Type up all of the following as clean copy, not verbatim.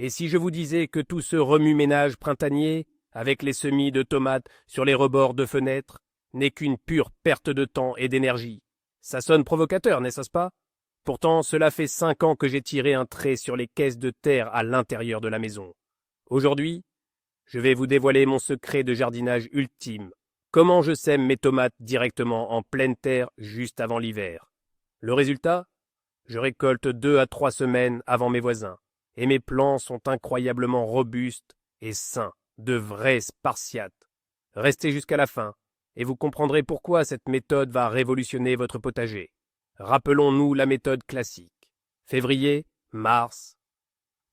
Et si je vous disais que tout ce remue-ménage printanier, avec les semis de tomates sur les rebords de fenêtres, n'est qu'une pure perte de temps et d'énergie? Ça sonne provocateur, n'est-ce pas? Pourtant, cela fait 5 ans que j'ai tiré un trait sur les caisses de terre à l'intérieur de la maison. Aujourd'hui, je vais vous dévoiler mon secret de jardinage ultime. Comment je sème mes tomates directement en pleine terre juste avant l'hiver. Le résultat? Je récolte 2 à 3 semaines avant mes voisins, et mes plants sont incroyablement robustes et sains, de vrais spartiates. Restez jusqu'à la fin, et vous comprendrez pourquoi cette méthode va révolutionner votre potager. Rappelons-nous la méthode classique. Février, mars.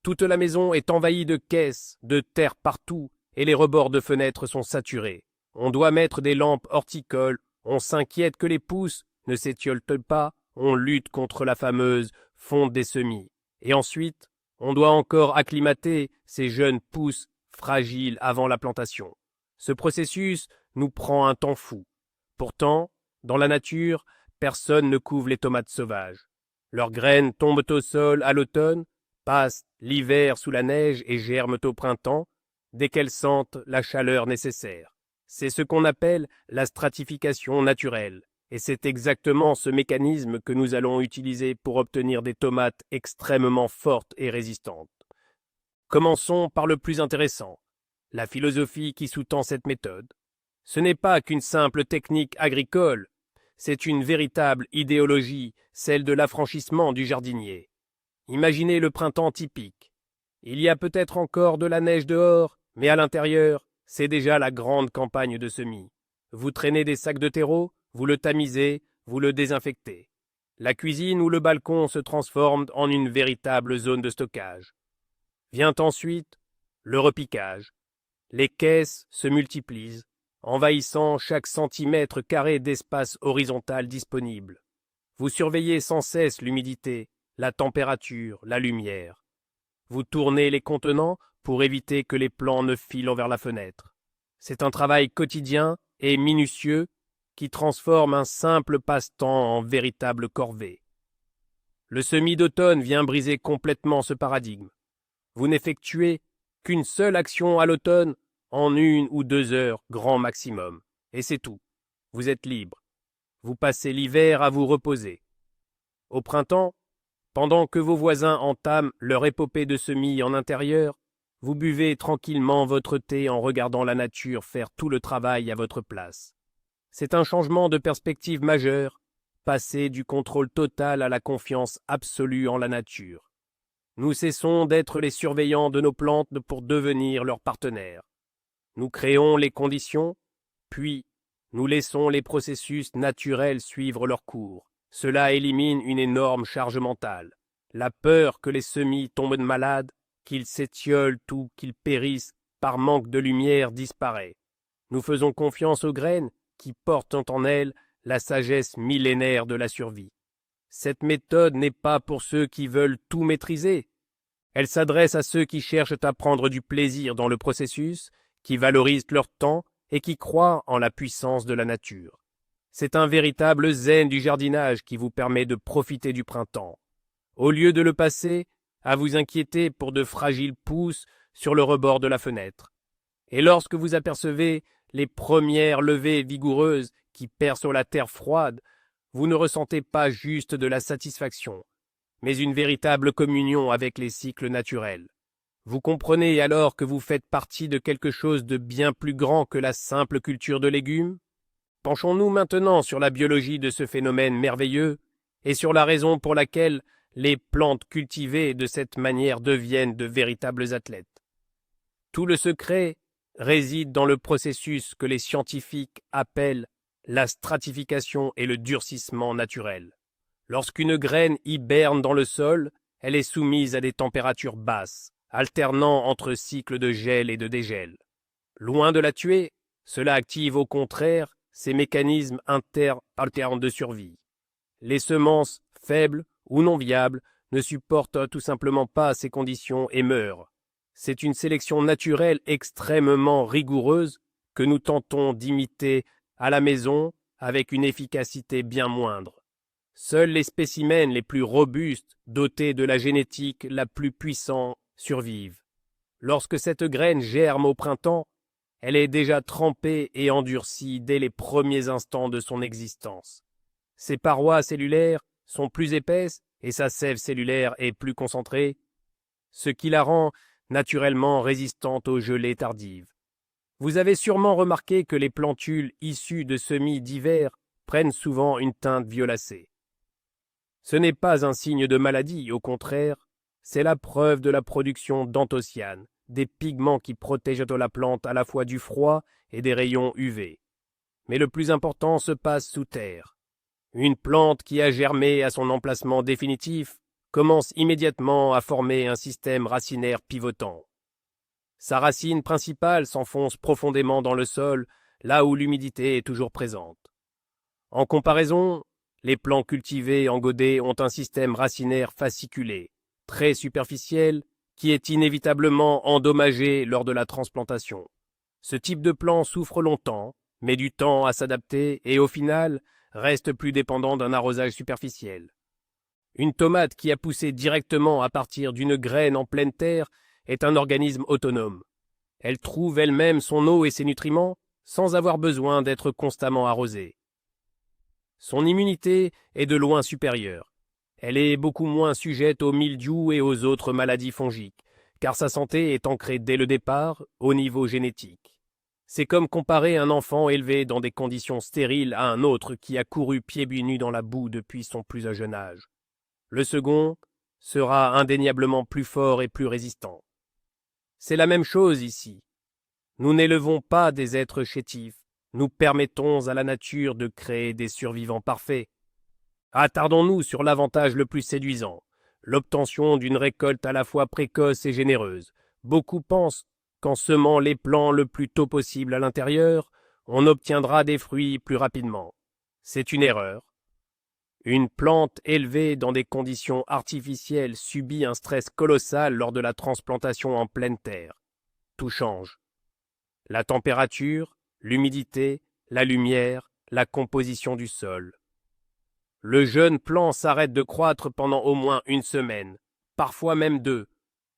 Toute la maison est envahie de caisses, de terre partout, et les rebords de fenêtres sont saturés. On doit mettre des lampes horticoles, on s'inquiète que les pousses ne s'étiolent pas, on lutte contre la fameuse fonte des semis. Et ensuite, on doit encore acclimater ces jeunes pousses fragiles avant la plantation. Ce processus nous prend un temps fou. Pourtant, dans la nature, personne ne couve les tomates sauvages. Leurs graines tombent au sol à l'automne, passent l'hiver sous la neige et germent au printemps, dès qu'elles sentent la chaleur nécessaire. C'est ce qu'on appelle la stratification naturelle, et c'est exactement ce mécanisme que nous allons utiliser pour obtenir des tomates extrêmement fortes et résistantes. Commençons par le plus intéressant, la philosophie qui sous-tend cette méthode. Ce n'est pas qu'une simple technique agricole, c'est une véritable idéologie, celle de l'affranchissement du jardinier. Imaginez le printemps typique. Il y a peut-être encore de la neige dehors, mais à l'intérieur, c'est déjà la grande campagne de semis. Vous traînez des sacs de terreau, vous le tamisez, vous le désinfectez. La cuisine ou le balcon se transforment en une véritable zone de stockage. Vient ensuite le repiquage. Les caisses se multiplient, envahissant chaque centimètre carré d'espace horizontal disponible. Vous surveillez sans cesse l'humidité, la température, la lumière. Vous tournez les contenants pour éviter que les plants ne filent vers la fenêtre. C'est un travail quotidien et minutieux qui transforme un simple passe-temps en véritable corvée. Le semis d'automne vient briser complètement ce paradigme. Vous n'effectuez qu'une seule action à l'automne en 1 ou 2 heures grand maximum, et c'est tout. Vous êtes libre. Vous passez l'hiver à vous reposer. Au printemps, pendant que vos voisins entament leur épopée de semis en intérieur, vous buvez tranquillement votre thé en regardant la nature faire tout le travail à votre place. C'est un changement de perspective majeur, passer du contrôle total à la confiance absolue en la nature. Nous cessons d'être les surveillants de nos plantes pour devenir leurs partenaires. Nous créons les conditions, puis nous laissons les processus naturels suivre leur cours. Cela élimine une énorme charge mentale. La peur que les semis tombent malades, qu'ils s'étiolent ou qu'ils périssent par manque de lumière disparaît. Nous faisons confiance aux graines qui portent en elles la sagesse millénaire de la survie. Cette méthode n'est pas pour ceux qui veulent tout maîtriser. Elle s'adresse à ceux qui cherchent à prendre du plaisir dans le processus, qui valorisent leur temps et qui croient en la puissance de la nature. C'est un véritable zen du jardinage qui vous permet de profiter du printemps. Au lieu de le passer à vous inquiéter pour de fragiles pousses sur le rebord de la fenêtre. Et lorsque vous apercevez les premières levées vigoureuses qui percent sur la terre froide, vous ne ressentez pas juste de la satisfaction, mais une véritable communion avec les cycles naturels. Vous comprenez alors que vous faites partie de quelque chose de bien plus grand que la simple culture de légumes? Penchons-nous maintenant sur la biologie de ce phénomène merveilleux et sur la raison pour laquelle les plantes cultivées de cette manière deviennent de véritables athlètes. Tout le secret réside dans le processus que les scientifiques appellent la stratification et le durcissement naturel. Lorsqu'une graine hiberne dans le sol, elle est soumise à des températures basses, alternant entre cycles de gel et de dégel. Loin de la tuer, cela active au contraire ces mécanismes alternes de survie. Les semences faibles ou non viables ne supportent tout simplement pas ces conditions et meurent. C'est une sélection naturelle extrêmement rigoureuse que nous tentons d'imiter à la maison avec une efficacité bien moindre. Seuls les spécimens les plus robustes, dotés de la génétique la plus puissante, survivent. Lorsque cette graine germe au printemps, elle est déjà trempée et endurcie dès les premiers instants de son existence. Ses parois cellulaires sont plus épaisses et sa sève cellulaire est plus concentrée, ce qui la rend naturellement résistante aux gelées tardives. Vous avez sûrement remarqué que les plantules issues de semis d'hiver prennent souvent une teinte violacée. Ce n'est pas un signe de maladie, au contraire, c'est la preuve de la production d'anthocyanes, des pigments qui protègent la plante à la fois du froid et des rayons UV. Mais le plus important se passe sous terre. Une plante qui a germé à son emplacement définitif commence immédiatement à former un système racinaire pivotant. Sa racine principale s'enfonce profondément dans le sol, là où l'humidité est toujours présente. En comparaison, les plants cultivés en godet ont un système racinaire fasciculé, très superficiel, qui est inévitablement endommagé lors de la transplantation. Ce type de plant souffre longtemps, met du temps à s'adapter et au final reste plus dépendant d'un arrosage superficiel. Une tomate qui a poussé directement à partir d'une graine en pleine terre est un organisme autonome. Elle trouve elle-même son eau et ses nutriments sans avoir besoin d'être constamment arrosée. Son immunité est de loin supérieure. Elle est beaucoup moins sujette au mildiou et aux autres maladies fongiques, car sa santé est ancrée dès le départ au niveau génétique. C'est comme comparer un enfant élevé dans des conditions stériles à un autre qui a couru pieds nus dans la boue depuis son plus jeune âge. Le second sera indéniablement plus fort et plus résistant. C'est la même chose ici. Nous n'élevons pas des êtres chétifs, nous permettons à la nature de créer des survivants parfaits. Attardons-nous sur l'avantage le plus séduisant, l'obtention d'une récolte à la fois précoce et généreuse. Beaucoup pensent qu'en semant les plants le plus tôt possible à l'intérieur, on obtiendra des fruits plus rapidement. C'est une erreur. Une plante élevée dans des conditions artificielles subit un stress colossal lors de la transplantation en pleine terre. Tout change. La température, l'humidité, la lumière, la composition du sol. Le jeune plant s'arrête de croître pendant au moins une semaine, parfois même 2.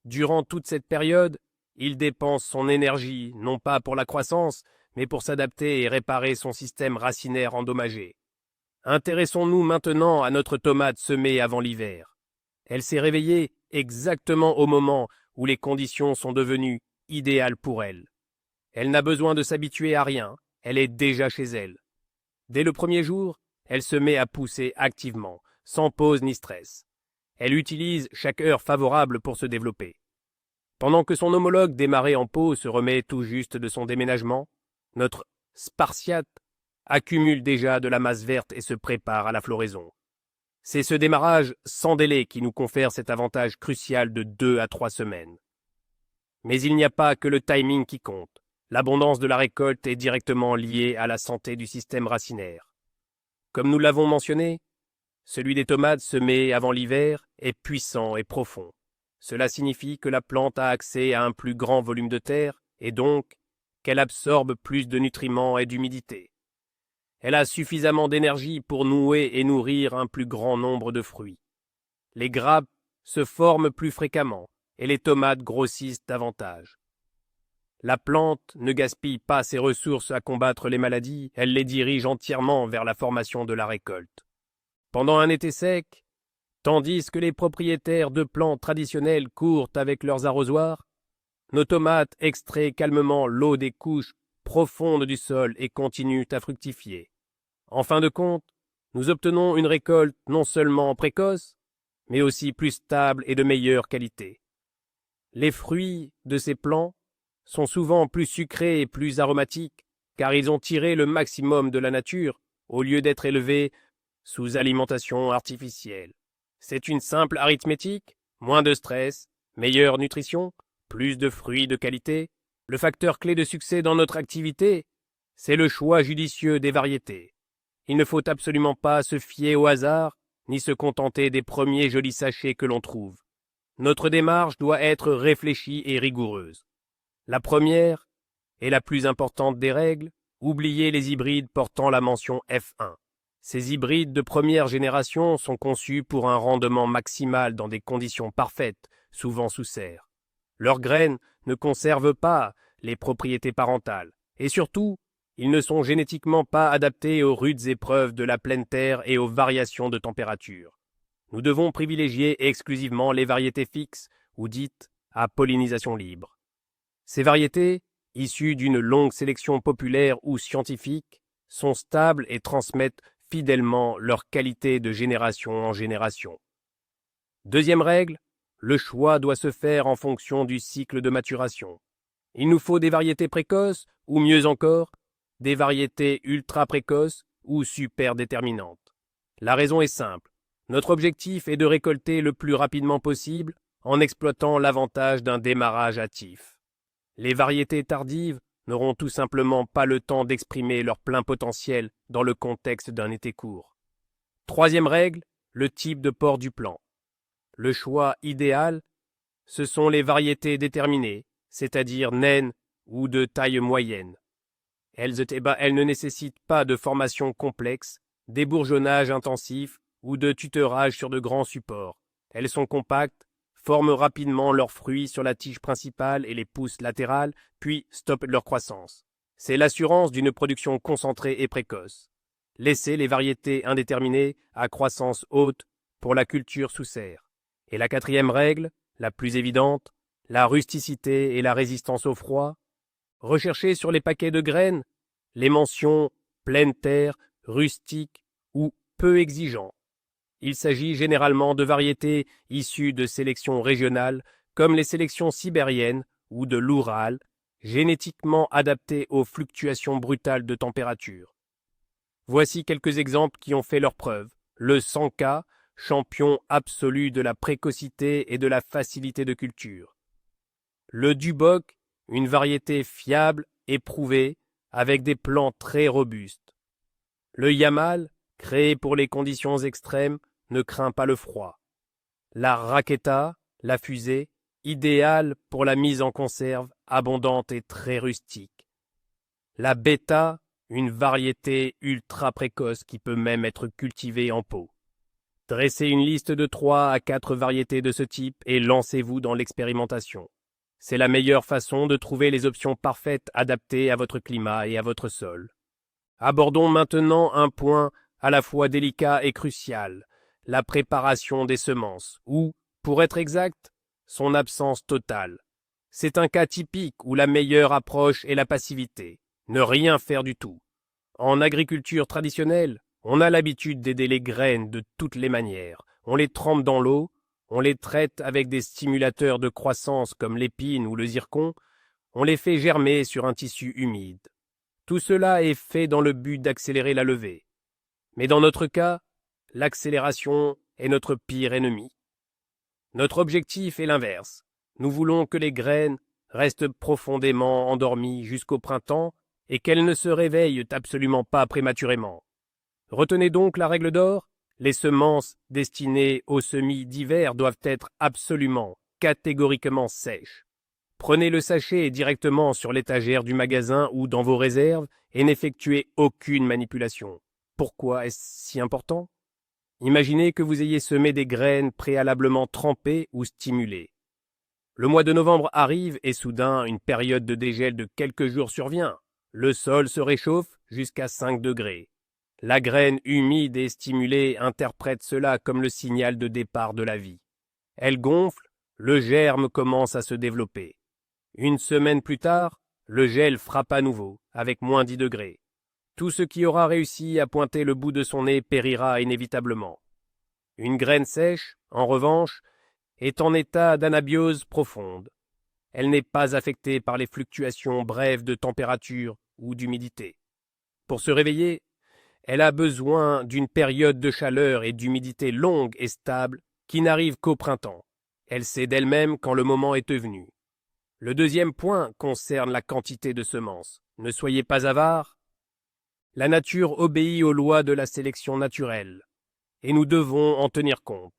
Durant toute cette période, il dépense son énergie, non pas pour la croissance, mais pour s'adapter et réparer son système racinaire endommagé. Intéressons-nous maintenant à notre tomate semée avant l'hiver. Elle s'est réveillée exactement au moment où les conditions sont devenues idéales pour elle. Elle n'a besoin de s'habituer à rien, elle est déjà chez elle. Dès le premier jour, elle se met à pousser activement, sans pause ni stress. Elle utilise chaque heure favorable pour se développer. Pendant que son homologue démarré en pot se remet tout juste de son déménagement, notre spartiate accumule déjà de la masse verte et se prépare à la floraison. C'est ce démarrage sans délai qui nous confère cet avantage crucial de 2 à 3 semaines. Mais il n'y a pas que le timing qui compte. L'abondance de la récolte est directement liée à la santé du système racinaire. Comme nous l'avons mentionné, celui des tomates semées avant l'hiver est puissant et profond. Cela signifie que la plante a accès à un plus grand volume de terre et donc qu'elle absorbe plus de nutriments et d'humidité. Elle a suffisamment d'énergie pour nouer et nourrir un plus grand nombre de fruits. Les grappes se forment plus fréquemment et les tomates grossissent davantage. La plante ne gaspille pas ses ressources à combattre les maladies, elle les dirige entièrement vers la formation de la récolte. Pendant un été sec, tandis que les propriétaires de plantes traditionnelles courent avec leurs arrosoirs, nos tomates extraient calmement l'eau des couches profondes du sol et continuent à fructifier. En fin de compte, nous obtenons une récolte non seulement précoce, mais aussi plus stable et de meilleure qualité. Les fruits de ces plants sont souvent plus sucrés et plus aromatiques, car ils ont tiré le maximum de la nature, au lieu d'être élevés sous alimentation artificielle. C'est une simple arithmétique, moins de stress, meilleure nutrition, plus de fruits de qualité. Le facteur clé de succès dans notre activité, c'est le choix judicieux des variétés. Il ne faut absolument pas se fier au hasard, ni se contenter des premiers jolis sachets que l'on trouve. Notre démarche doit être réfléchie et rigoureuse. La première, et la plus importante des règles, oubliez les hybrides portant la mention F1. Ces hybrides de première génération sont conçus pour un rendement maximal dans des conditions parfaites, souvent sous serre. Leurs graines ne conservent pas les propriétés parentales, et surtout, ils ne sont génétiquement pas adaptés aux rudes épreuves de la pleine terre et aux variations de température. Nous devons privilégier exclusivement les variétés fixes, ou dites à pollinisation libre. Ces variétés, issues d'une longue sélection populaire ou scientifique, sont stables et transmettent fidèlement leur qualité de génération en génération. Deuxième règle, le choix doit se faire en fonction du cycle de maturation. Il nous faut des variétés précoces, ou mieux encore, des variétés ultra précoces ou super déterminantes. La raison est simple. Notre objectif est de récolter le plus rapidement possible en exploitant l'avantage d'un démarrage hâtif. Les variétés tardives n'auront tout simplement pas le temps d'exprimer leur plein potentiel dans le contexte d'un été court. Troisième règle, le type de port du plant. Le choix idéal, ce sont les variétés déterminées, c'est-à-dire naines ou de taille moyenne. Elles ne nécessitent pas de formation complexe, d'ébourgeonnage intensif ou de tutorage sur de grands supports. Elles sont compactes, forment rapidement leurs fruits sur la tige principale et les pousses latérales, puis stoppent leur croissance. C'est l'assurance d'une production concentrée et précoce. Laissez les variétés indéterminées à croissance haute pour la culture sous serre. Et la quatrième règle, la plus évidente, la rusticité et la résistance au froid. Recherchez sur les paquets de graines les mentions pleine terre, rustique ou peu exigeant. Il s'agit généralement de variétés issues de sélections régionales comme les sélections sibériennes ou de l'Oural, génétiquement adaptées aux fluctuations brutales de température. Voici quelques exemples qui ont fait leurs preuves. Le Sanka, champion absolu de la précocité et de la facilité de culture. Le Duboc, une variété fiable, éprouvée, avec des plants très robustes. Le Yamal, créé pour les conditions extrêmes, ne craint pas le froid. La Raqueta, la fusée, idéale pour la mise en conserve, abondante et très rustique. La Beta, une variété ultra précoce qui peut même être cultivée en pot. Dressez une liste de 3 à 4 variétés de ce type et lancez-vous dans l'expérimentation. C'est la meilleure façon de trouver les options parfaites adaptées à votre climat et à votre sol. Abordons maintenant un point à la fois délicat et crucial, la préparation des semences, ou, pour être exact, son absence totale. C'est un cas typique où la meilleure approche est la passivité, ne rien faire du tout. En agriculture traditionnelle, on a l'habitude d'aider les graines de toutes les manières. On les trempe dans l'eau, on les traite avec des stimulateurs de croissance comme l'épine ou le zircon, on les fait germer sur un tissu humide. Tout cela est fait dans le but d'accélérer la levée. Mais dans notre cas, l'accélération est notre pire ennemi. Notre objectif est l'inverse. Nous voulons que les graines restent profondément endormies jusqu'au printemps et qu'elles ne se réveillent absolument pas prématurément. Retenez donc la règle d'or, les semences destinées aux semis d'hiver doivent être absolument, catégoriquement sèches. Prenez le sachet directement sur l'étagère du magasin ou dans vos réserves et n'effectuez aucune manipulation. Pourquoi est-ce si important ? Imaginez que vous ayez semé des graines préalablement trempées ou stimulées. Le mois de novembre arrive et soudain une période de dégel de quelques jours survient. Le sol se réchauffe jusqu'à 5 degrés. La graine humide et stimulée interprète cela comme le signal de départ de la vie. Elle gonfle, le germe commence à se développer. Une semaine plus tard, le gel frappe à nouveau, avec moins 10 degrés. Tout ce qui aura réussi à pointer le bout de son nez périra inévitablement. Une graine sèche, en revanche, est en état d'anabiose profonde. Elle n'est pas affectée par les fluctuations brèves de température ou d'humidité. Pour se réveiller, elle a besoin d'une période de chaleur et d'humidité longue et stable qui n'arrive qu'au printemps. Elle sait d'elle-même quand le moment est venu. Le deuxième point concerne la quantité de semences. Ne soyez pas avares. La nature obéit aux lois de la sélection naturelle, et nous devons en tenir compte.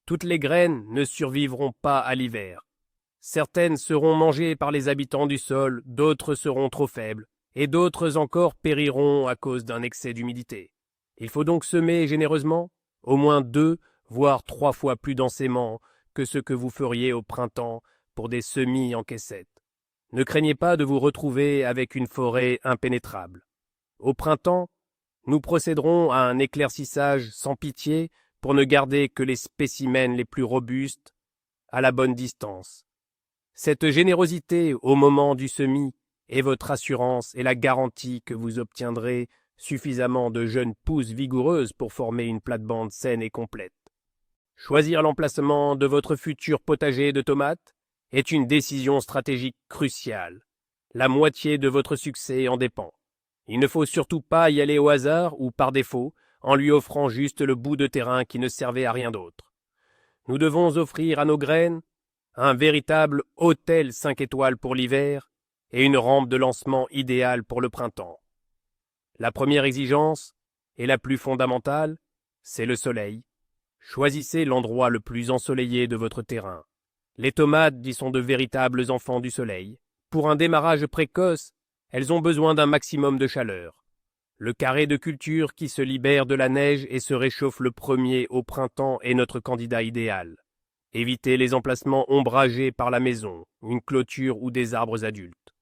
Toutes les graines ne survivront pas à l'hiver. Certaines seront mangées par les habitants du sol, d'autres seront trop faibles, et d'autres encore périront à cause d'un excès d'humidité. Il faut donc semer généreusement, au moins 2, voire 3 fois plus densément que ce que vous feriez au printemps pour des semis en caissette. Ne craignez pas de vous retrouver avec une forêt impénétrable. Au printemps, nous procéderons à un éclaircissage sans pitié pour ne garder que les spécimens les plus robustes à la bonne distance. Cette générosité au moment du semis est votre assurance et la garantie que vous obtiendrez suffisamment de jeunes pousses vigoureuses pour former une plate-bande saine et complète. Choisir l'emplacement de votre futur potager de tomates est une décision stratégique cruciale. La moitié de votre succès en dépend. Il ne faut surtout pas y aller au hasard ou par défaut, en lui offrant juste le bout de terrain qui ne servait à rien d'autre. Nous devons offrir à nos graines un véritable hôtel 5 étoiles pour l'hiver et une rampe de lancement idéale pour le printemps. La première exigence, et la plus fondamentale, c'est le soleil. Choisissez l'endroit le plus ensoleillé de votre terrain. Les tomates y sont de véritables enfants du soleil. Pour un démarrage précoce, elles ont besoin d'un maximum de chaleur. Le carré de culture qui se libère de la neige et se réchauffe le premier au printemps est notre candidat idéal. Évitez les emplacements ombragés par la maison, une clôture ou des arbres adultes.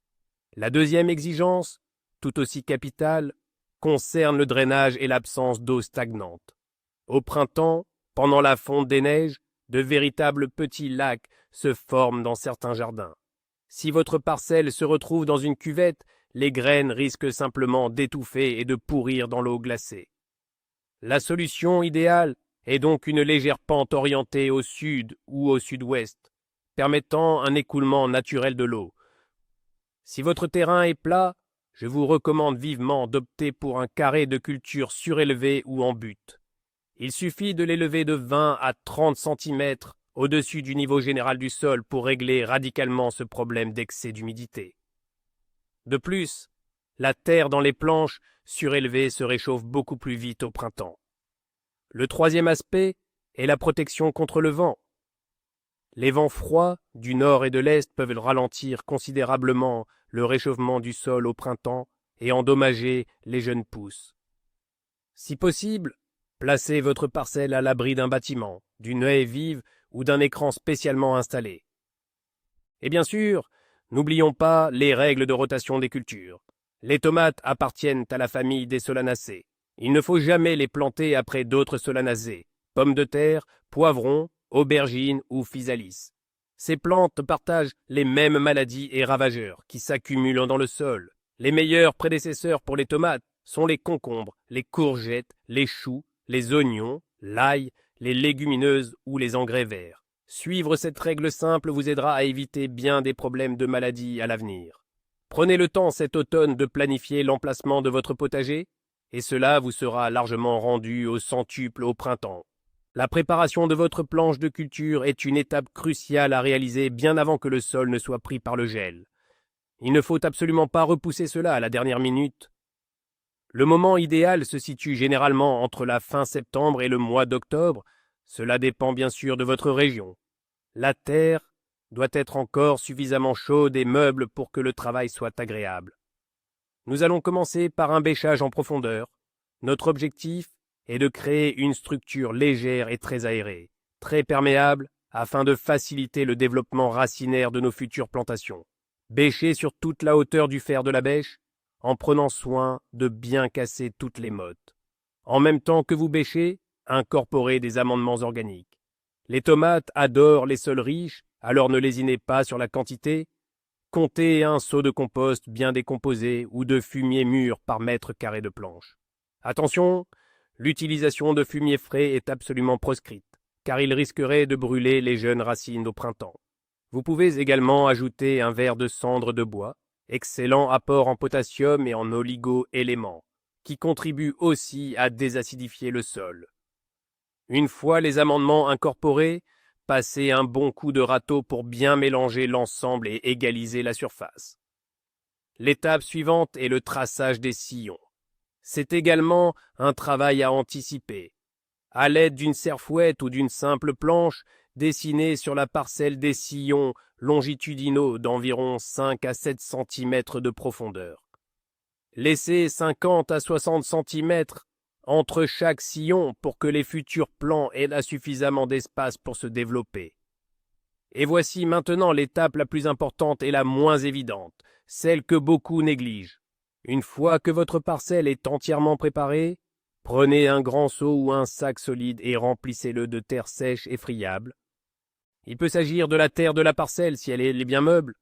La deuxième exigence, tout aussi capitale, concerne le drainage et l'absence d'eau stagnante. Au printemps, pendant la fonte des neiges, de véritables petits lacs se forment dans certains jardins. Si votre parcelle se retrouve dans une cuvette, les graines risquent simplement d'étouffer et de pourrir dans l'eau glacée. La solution idéale est donc une légère pente orientée au sud ou au sud-ouest, permettant un écoulement naturel de l'eau. Si votre terrain est plat, je vous recommande vivement d'opter pour un carré de culture surélevé ou en butte. Il suffit de l'élever de 20 à 30 cm au-dessus du niveau général du sol pour régler radicalement ce problème d'excès d'humidité. De plus, la terre dans les planches surélevées se réchauffe beaucoup plus vite au printemps. Le troisième aspect est la protection contre le vent. Les vents froids du nord et de l'est peuvent ralentir considérablement le réchauffement du sol au printemps et endommager les jeunes pousses. Si possible, placez votre parcelle à l'abri d'un bâtiment, d'une haie vive ou d'un écran spécialement installé. Et bien sûr, n'oublions pas les règles de rotation des cultures. Les tomates appartiennent à la famille des solanacées. Il ne faut jamais les planter après d'autres solanacées, pommes de terre, poivrons, aubergines ou physalis. Ces plantes partagent les mêmes maladies et ravageurs qui s'accumulent dans le sol. Les meilleurs prédécesseurs pour les tomates sont les concombres, les courgettes, les choux, les oignons, l'ail, les légumineuses ou les engrais verts. Suivre cette règle simple vous aidera à éviter bien des problèmes de maladies à l'avenir. Prenez le temps cet automne de planifier l'emplacement de votre potager, et cela vous sera largement rendu au centuple au printemps. La préparation de votre planche de culture est une étape cruciale à réaliser bien avant que le sol ne soit pris par le gel. Il ne faut absolument pas repousser cela à la dernière minute. Le moment idéal se situe généralement entre la fin septembre et le mois d'octobre. Cela dépend bien sûr de votre région. La terre doit être encore suffisamment chaude et meuble pour que le travail soit agréable. Nous allons commencer par un bêchage en profondeur. Notre objectif est de créer une structure légère et très aérée, très perméable, afin de faciliter le développement racinaire de nos futures plantations. Bêchez sur toute la hauteur du fer de la bêche, en prenant soin de bien casser toutes les mottes. En même temps que vous bêchez, incorporez des amendements organiques. Les tomates adorent les sols riches, alors ne lésinez pas sur la quantité. Comptez un seau de compost bien décomposé ou de fumier mûr par mètre carré de planche. Attention, l'utilisation de fumier frais est absolument proscrite, car il risquerait de brûler les jeunes racines au printemps. Vous pouvez également ajouter un verre de cendre de bois, excellent apport en potassium et en oligo-éléments, qui contribue aussi à désacidifier le sol. Une fois les amendements incorporés, passez un bon coup de râteau pour bien mélanger l'ensemble et égaliser la surface. L'étape suivante est le traçage des sillons. C'est également un travail à anticiper. À l'aide d'une serfouette ou d'une simple planche, dessinez sur la parcelle des sillons longitudinaux d'environ 5 à 7 cm de profondeur. Laissez 50 à 60 cm entre chaque sillon pour que les futurs plants aient suffisamment d'espace pour se développer. Et voici maintenant l'étape la plus importante et la moins évidente, celle que beaucoup négligent. Une fois que votre parcelle est entièrement préparée, prenez un grand seau ou un sac solide et remplissez-le de terre sèche et friable. Il peut s'agir de la terre de la parcelle si elle est bien meuble,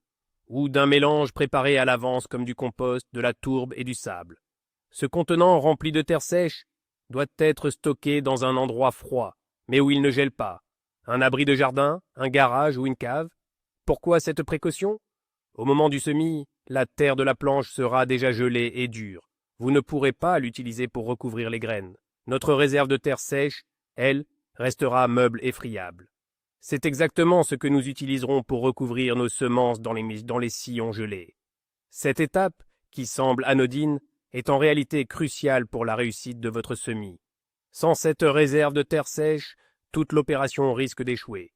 ou d'un mélange préparé à l'avance comme du compost, de la tourbe et du sable. Ce contenant rempli de terre sèche doit être stocké dans un endroit froid, mais où il ne gèle pas. Un abri de jardin, un garage ou une cave. Pourquoi cette précaution? Au moment du semis, la terre de la planche sera déjà gelée et dure. Vous ne pourrez pas l'utiliser pour recouvrir les graines. Notre réserve de terre sèche, elle, restera meuble et friable. C'est exactement ce que nous utiliserons pour recouvrir nos semences dans les sillons gelés. Cette étape, qui semble anodine, est en réalité cruciale pour la réussite de votre semis. Sans cette réserve de terre sèche, toute l'opération risque d'échouer.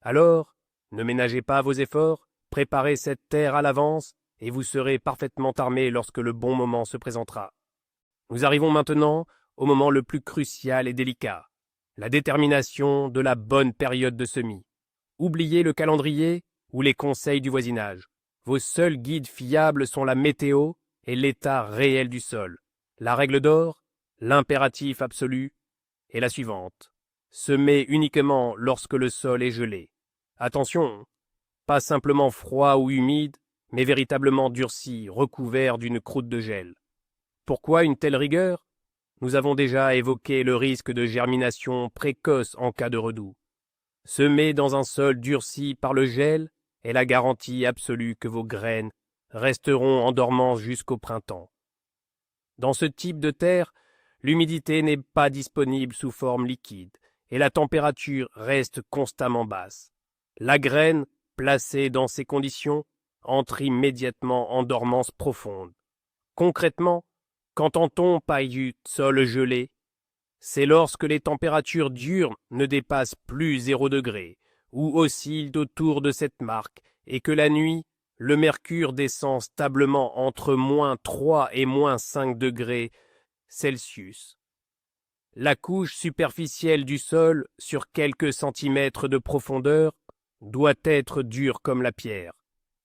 Alors, ne ménagez pas vos efforts, préparez cette terre à l'avance et vous serez parfaitement armé lorsque le bon moment se présentera. Nous arrivons maintenant au moment le plus crucial et délicat, la détermination de la bonne période de semis. Oubliez le calendrier ou les conseils du voisinage. Vos seuls guides fiables sont la météo et l'état réel du sol. La règle d'or, l'impératif absolu, est la suivante. Semer uniquement lorsque le sol est gelé. Attention, pas simplement froid ou humide, mais véritablement durci, recouvert d'une croûte de gel. Pourquoi une telle rigueur? Nous avons déjà évoqué le risque de germination précoce en cas de redoux. Semer dans un sol durci par le gel est la garantie absolue que vos graines resteront en dormance jusqu'au printemps. Dans ce type de terre, l'humidité n'est pas disponible sous forme liquide et la température reste constamment basse. La graine, placée dans ces conditions, entre immédiatement en dormance profonde. Concrètement, qu'entend-on par sol gelé? C'est lorsque les températures diurnes ne dépassent plus 0 degré, ou oscillent autour de cette marque, et que la nuit, le mercure descend stablement entre -3 et -5 degrés Celsius. La couche superficielle du sol, sur quelques centimètres de profondeur, doit être dure comme la pierre.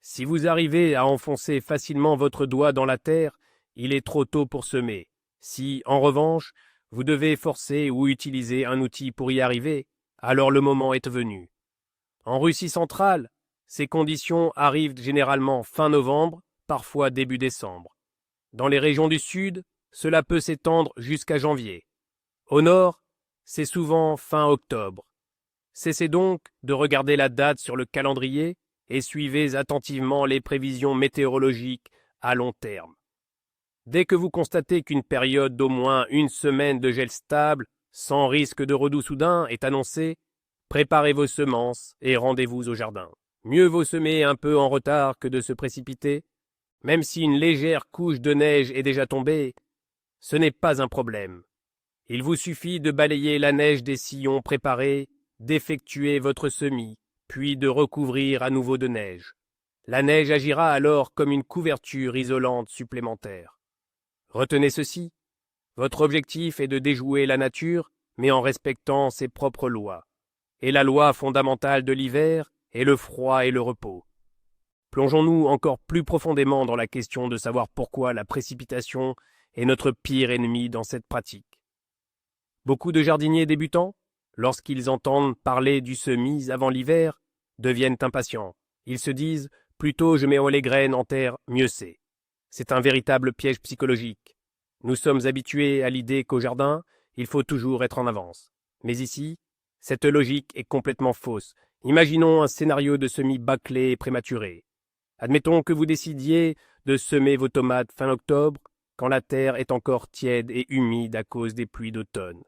Si vous arrivez à enfoncer facilement votre doigt dans la terre, il est trop tôt pour semer. Si, en revanche, vous devez forcer ou utiliser un outil pour y arriver, alors le moment est venu. En Russie centrale, ces conditions arrivent généralement fin novembre, parfois début décembre. Dans les régions du sud, cela peut s'étendre jusqu'à janvier. Au nord, c'est souvent fin octobre. Cessez donc de regarder la date sur le calendrier et suivez attentivement les prévisions météorologiques à long terme. Dès que vous constatez qu'une période d'au moins une semaine de gel stable, sans risque de redoux soudain, est annoncée, préparez vos semences et rendez-vous au jardin. Mieux vaut semer un peu en retard que de se précipiter. Même si une légère couche de neige est déjà tombée, ce n'est pas un problème. Il vous suffit de balayer la neige des sillons préparés, d'effectuer votre semis, puis de recouvrir à nouveau de neige. La neige agira alors comme une couverture isolante supplémentaire. Retenez ceci, votre objectif est de déjouer la nature, mais en respectant ses propres lois. Et la loi fondamentale de l'hiver est le froid et le repos. Plongeons-nous encore plus profondément dans la question de savoir pourquoi la précipitation est notre pire ennemi dans cette pratique. Beaucoup de jardiniers débutants, lorsqu'ils entendent parler du semis avant l'hiver, deviennent impatients. Ils se disent « plus tôt je mets les graines en terre, mieux c'est ». C'est un véritable piège psychologique. Nous sommes habitués à l'idée qu'au jardin, il faut toujours être en avance. Mais ici, cette logique est complètement fausse. Imaginons un scénario de semis bâclé et prématuré. Admettons que vous décidiez de semer vos tomates fin octobre, quand la terre est encore tiède et humide à cause des pluies d'automne.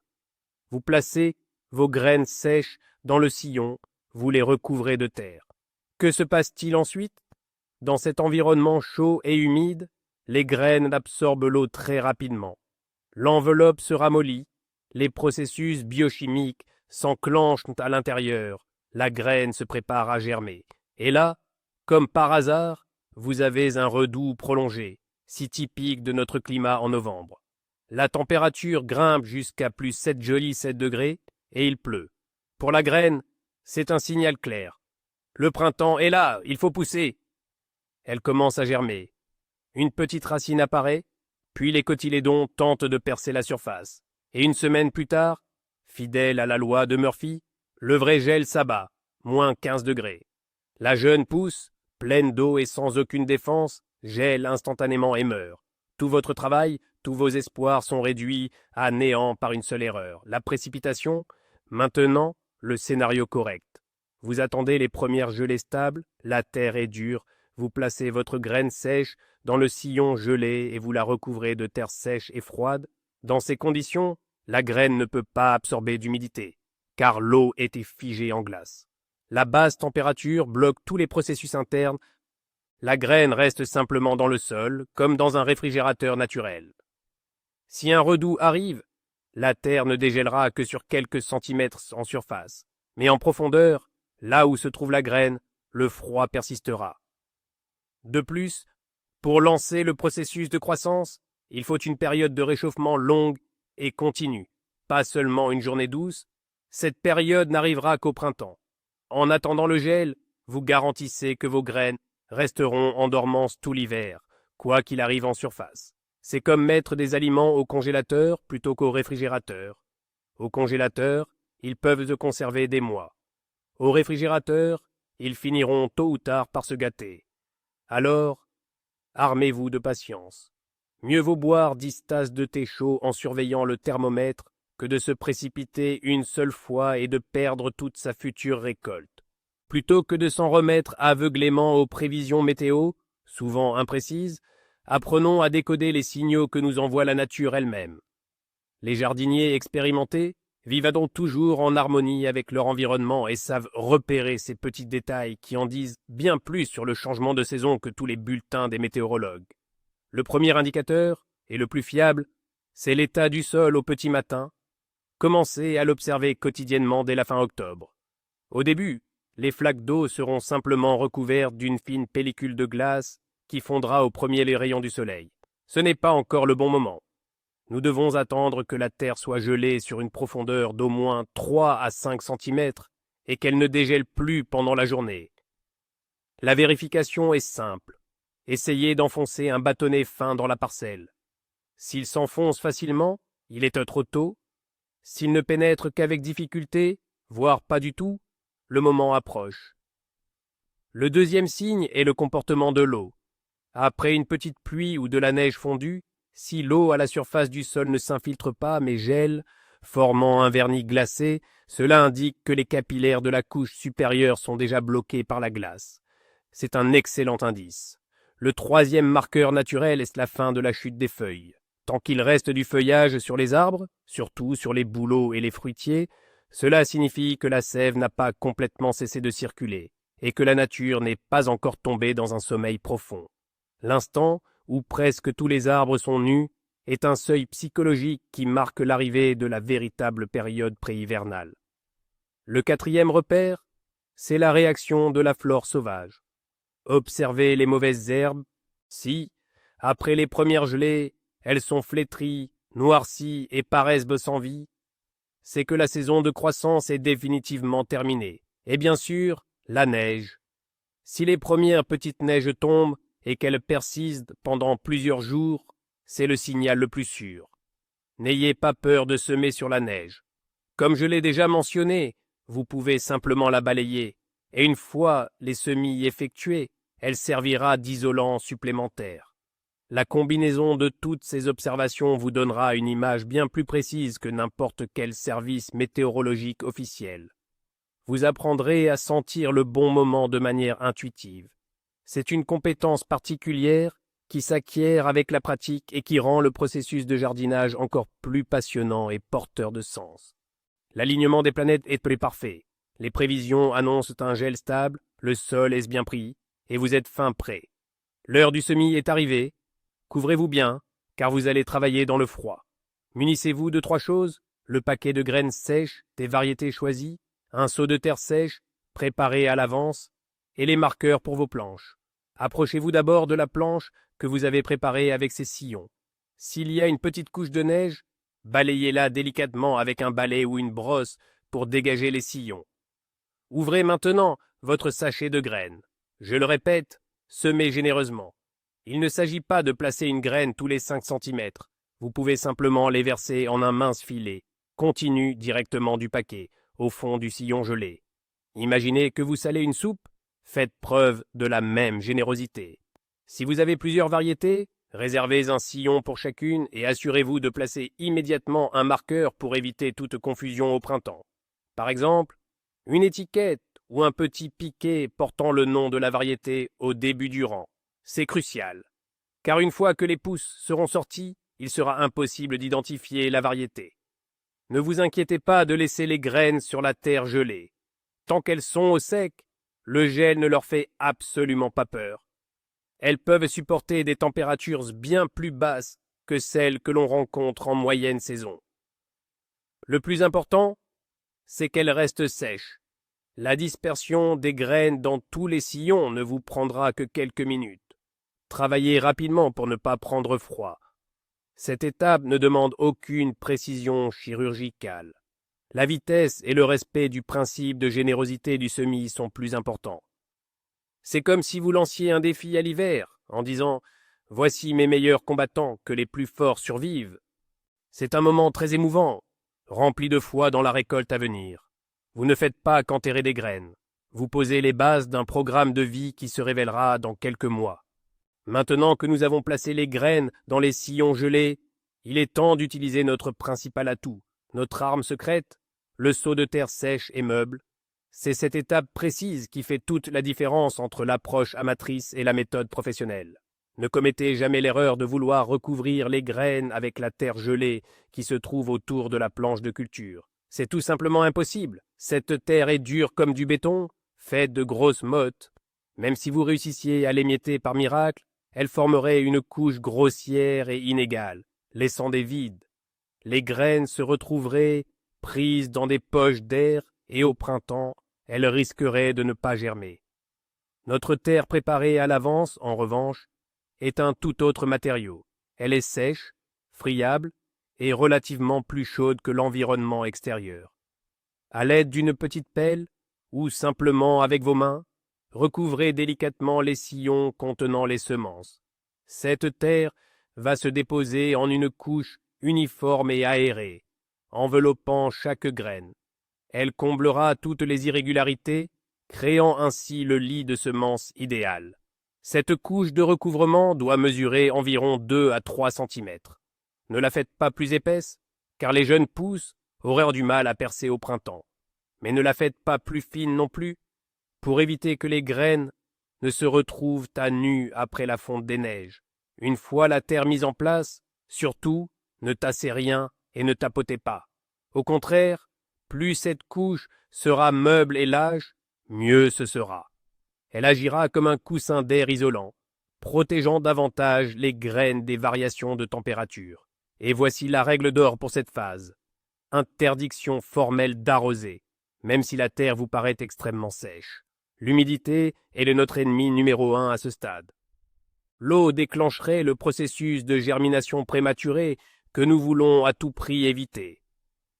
Vous placez vos graines sèches dans le sillon, vous les recouvrez de terre. Que se passe-t-il ensuite? Dans cet environnement chaud et humide, les graines absorbent l'eau très rapidement. L'enveloppe se ramollit, les processus biochimiques s'enclenchent à l'intérieur, la graine se prépare à germer. Et là, comme par hasard, vous avez un redoux prolongé, si typique de notre climat en novembre. La température grimpe jusqu'à plus 7 degrés et il pleut. Pour la graine, c'est un signal clair. Le printemps est là, il faut pousser. Elle commence à germer. Une petite racine apparaît, puis les cotylédons tentent de percer la surface. Et une semaine plus tard, fidèle à la loi de Murphy, le vrai gel s'abat, moins 15 degrés. La jeune pousse, pleine d'eau et sans aucune défense, gèle instantanément et meurt. Tout votre travail, tous vos espoirs sont réduits à néant par une seule erreur. La précipitation, maintenant, le scénario correct. Vous attendez les premières gelées stables, la terre est dure, vous placez votre graine sèche dans le sillon gelé et vous la recouvrez de terre sèche et froide. Dans ces conditions, la graine ne peut pas absorber d'humidité, car l'eau était figée en glace. La basse température bloque tous les processus internes. La graine reste simplement dans le sol, comme dans un réfrigérateur naturel. Si un redout arrive, la terre ne dégèlera que sur quelques centimètres en surface, mais en profondeur, là où se trouve la graine, le froid persistera. De plus, pour lancer le processus de croissance, il faut une période de réchauffement longue et continue, pas seulement une journée douce. Cette période n'arrivera qu'au printemps. En attendant le gel, vous garantissez que vos graines resteront en dormance tout l'hiver, quoi qu'il arrive en surface. C'est comme mettre des aliments au congélateur plutôt qu'au réfrigérateur. Au congélateur, ils peuvent se conserver des mois. Au réfrigérateur, ils finiront tôt ou tard par se gâter. Alors, armez-vous de patience. Mieux vaut boire 10 tasses de thé chaud en surveillant le thermomètre que de se précipiter une seule fois et de perdre toute sa future récolte. Plutôt que de s'en remettre aveuglément aux prévisions météo, souvent imprécises, apprenons à décoder les signaux que nous envoie la nature elle-même. Les jardiniers expérimentés vivent donc toujours en harmonie avec leur environnement et savent repérer ces petits détails qui en disent bien plus sur le changement de saison que tous les bulletins des météorologues. Le premier indicateur, et le plus fiable, c'est l'état du sol au petit matin. Commencez à l'observer quotidiennement dès la fin octobre. Au début, les flaques d'eau seront simplement recouvertes d'une fine pellicule de glace qui fondra au premier les rayons du soleil. Ce n'est pas encore le bon moment. Nous devons attendre que la terre soit gelée sur une profondeur d'au moins 3 à 5 centimètres et qu'elle ne dégèle plus pendant la journée. La vérification est simple. Essayez d'enfoncer un bâtonnet fin dans la parcelle. S'il s'enfonce facilement, il est trop tôt. S'il ne pénètre qu'avec difficulté, voire pas du tout, le moment approche. Le deuxième signe est le comportement de l'eau. Après une petite pluie ou de la neige fondue, si l'eau à la surface du sol ne s'infiltre pas mais gèle, formant un vernis glacé, cela indique que les capillaires de la couche supérieure sont déjà bloqués par la glace. C'est un excellent indice. Le troisième marqueur naturel est la fin de la chute des feuilles. Tant qu'il reste du feuillage sur les arbres, surtout sur les bouleaux et les fruitiers, cela signifie que la sève n'a pas complètement cessé de circuler et que la nature n'est pas encore tombée dans un sommeil profond. L'instant où presque tous les arbres sont nus est un seuil psychologique qui marque l'arrivée de la véritable période préhivernale. Le quatrième repère, c'est la réaction de la flore sauvage. Observez les mauvaises herbes. Si, après les premières gelées, elles sont flétries, noircies et paraissent sans vie, c'est que la saison de croissance est définitivement terminée. Et bien sûr, la neige. Si les premières petites neiges tombent et qu'elles persistent pendant plusieurs jours, c'est le signal le plus sûr. N'ayez pas peur de semer sur la neige. Comme je l'ai déjà mentionné, vous pouvez simplement la balayer, et une fois les semis effectués, elle servira d'isolant supplémentaire. La combinaison de toutes ces observations vous donnera une image bien plus précise que n'importe quel service météorologique officiel. Vous apprendrez à sentir le bon moment de manière intuitive. C'est une compétence particulière qui s'acquiert avec la pratique et qui rend le processus de jardinage encore plus passionnant et porteur de sens. L'alignement des planètes est plus parfait. Les prévisions annoncent un gel stable, le sol est bien pris, et vous êtes fin prêt. L'heure du semis est arrivée. Couvrez-vous bien, car vous allez travailler dans le froid. Munissez-vous de 3 choses, le paquet de graines sèches, des variétés choisies, un seau de terre sèche, préparé à l'avance, et les marqueurs pour vos planches. Approchez-vous d'abord de la planche que vous avez préparée avec ses sillons. S'il y a une petite couche de neige, balayez-la délicatement avec un balai ou une brosse pour dégager les sillons. Ouvrez maintenant votre sachet de graines. Je le répète, semez généreusement. Il ne s'agit pas de placer une graine tous les 5 centimètres. Vous pouvez simplement les verser en un mince filet, continu directement du paquet, au fond du sillon gelé. Imaginez que vous salez une soupe, faites preuve de la même générosité. Si vous avez plusieurs variétés, réservez un sillon pour chacune et assurez-vous de placer immédiatement un marqueur pour éviter toute confusion au printemps. Par exemple, une étiquette ou un petit piquet portant le nom de la variété au début du rang. C'est crucial, car une fois que les pousses seront sorties, il sera impossible d'identifier la variété. Ne vous inquiétez pas de laisser les graines sur la terre gelée. Tant qu'elles sont au sec, le gel ne leur fait absolument pas peur. Elles peuvent supporter des températures bien plus basses que celles que l'on rencontre en moyenne saison. Le plus important, c'est qu'elles restent sèches. La dispersion des graines dans tous les sillons ne vous prendra que quelques minutes. Travaillez rapidement pour ne pas prendre froid. Cette étape ne demande aucune précision chirurgicale. La vitesse et le respect du principe de générosité du semis sont plus importants. C'est comme si vous lanciez un défi à l'hiver, en disant « Voici mes meilleurs combattants, que les plus forts survivent ». C'est un moment très émouvant, rempli de foi dans la récolte à venir. Vous ne faites pas qu'enterrer des graines. Vous posez les bases d'un programme de vie qui se révélera dans quelques mois. Maintenant que nous avons placé les graines dans les sillons gelés, il est temps d'utiliser notre principal atout, notre arme secrète, le seau de terre sèche et meuble. C'est cette étape précise qui fait toute la différence entre l'approche amatrice et la méthode professionnelle. Ne commettez jamais l'erreur de vouloir recouvrir les graines avec la terre gelée qui se trouve autour de la planche de culture. C'est tout simplement impossible. Cette terre est dure comme du béton, faite de grosses mottes. Même si vous réussissiez à l'émietter par miracle, elle formerait une couche grossière et inégale, laissant des vides. Les graines se retrouveraient prises dans des poches d'air et au printemps, elles risqueraient de ne pas germer. Notre terre préparée à l'avance, en revanche, est un tout autre matériau. Elle est sèche, friable et relativement plus chaude que l'environnement extérieur. À l'aide d'une petite pelle, ou simplement avec vos mains, recouvrez délicatement les sillons contenant les semences. Cette terre va se déposer en une couche uniforme et aérée, enveloppant chaque graine. Elle comblera toutes les irrégularités, créant ainsi le lit de semences idéal. Cette couche de recouvrement doit mesurer environ 2 à 3 cm. Ne la faites pas plus épaisse, car les jeunes pousses auraient du mal à percer au printemps. Mais ne la faites pas plus fine non plus, pour éviter que les graines ne se retrouvent à nu après la fonte des neiges. Une fois la terre mise en place, surtout, ne tassez rien et ne tapotez pas. Au contraire, plus cette couche sera meuble et lâche, mieux ce sera. Elle agira comme un coussin d'air isolant, protégeant davantage les graines des variations de température. Et voici la règle d'or pour cette phase. Interdiction formelle d'arroser, même si la terre vous paraît extrêmement sèche. L'humidité est notre ennemi numéro 1 à ce stade. L'eau déclencherait le processus de germination prématurée que nous voulons à tout prix éviter.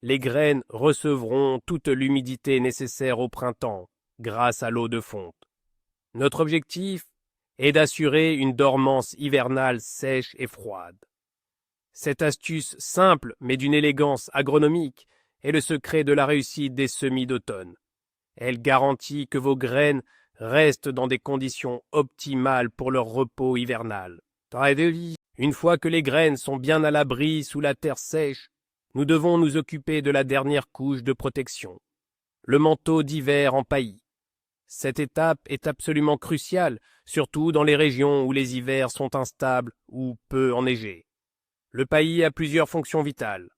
Les graines recevront toute l'humidité nécessaire au printemps grâce à l'eau de fonte. Notre objectif est d'assurer une dormance hivernale sèche et froide. Cette astuce simple mais d'une élégance agronomique est le secret de la réussite des semis d'automne. Elle garantit que vos graines restent dans des conditions optimales pour leur repos hivernal. Une fois que les graines sont bien à l'abri sous la terre sèche, nous devons nous occuper de la dernière couche de protection, le manteau d'hiver en paillis. Cette étape est absolument cruciale, surtout dans les régions où les hivers sont instables ou peu enneigés. Le paillis a plusieurs fonctions vitales.